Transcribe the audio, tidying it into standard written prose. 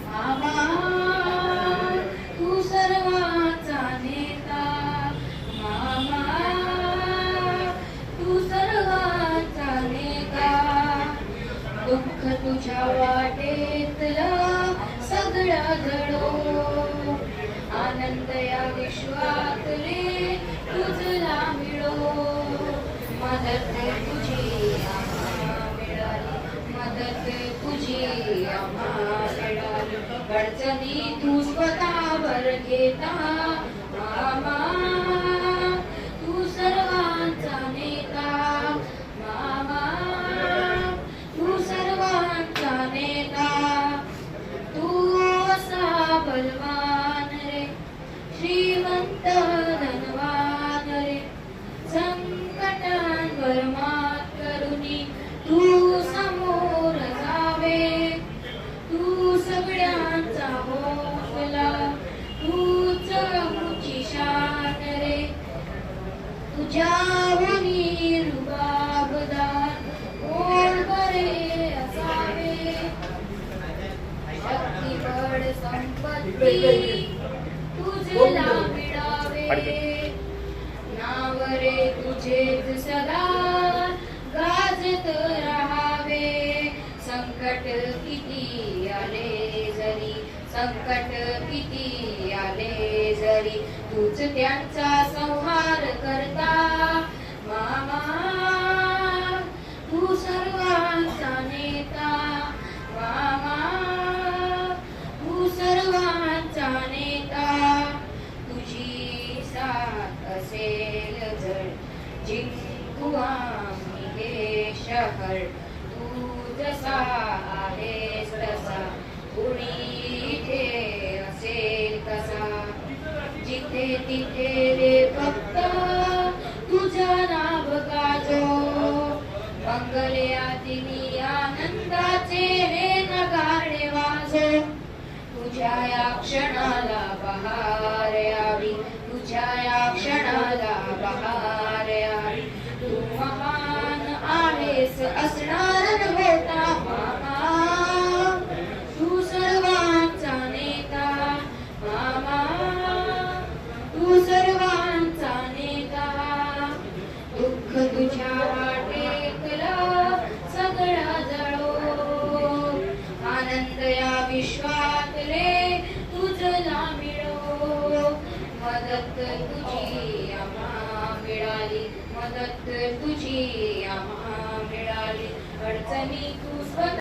मामा तू सर्वांचा नेता, मामा तू सर्वांचा नेता. दुःख तुझ्या वाटेतलं सगळं जडो, आनंद या विश्वातले तुझला मिळो. मदत तुझी आम्हा मिळाली, मदत तुझी आम्हा मिळाली. अडचणी तू स्वतःवर घेता, मामा तू सर्वांचा नेता, मामा तू सर्वांचा नेता. तू असा बलवान रे, श्रीमंत धनवान रे, संकटांवर मात करुनी तू समोर जावे. तू सगळ्यांचा हौसला, तूच मुची शान रे, तुझ्याहूनी रुबाबदार कोण बरे असावे. शक्ती बळ संपत्ती तुझला मिळावे, नाव रे तुझेच सदा गाजत राहावे. संकट किती आले जरी, संकट किती आले जरी, तूच त्यांचा संहार करता. मामा तू सर्वांचा नेता, मामा तू सर्वांचा नेता. तुझी साथ असेल जर जिंकू आम्ही हे शहर. तू जसा आहेस तसा कुणी इथे असेल कसा. जिथे तिथे रे फक्त तुझं नाव गाजो, मंगल्यादिनी आनंदाचे रे नगारे वाजो. तुझ्या या क्षणाला बहार यावी, तुझ्या या क्षणाला बहार यावी. तू महान आहेस असणार नव्हता, मामा तू सर्वांचा नेता, मामा तू सर्वांचा नेता. दुःख तुझ्या वाटेतलं सगळं जळो, आनंद या विश्वातले तुझला मिळो. मदत तुझी आम्हा मिळाली, मदत तुझी आम्हा मिळाली. अडचणी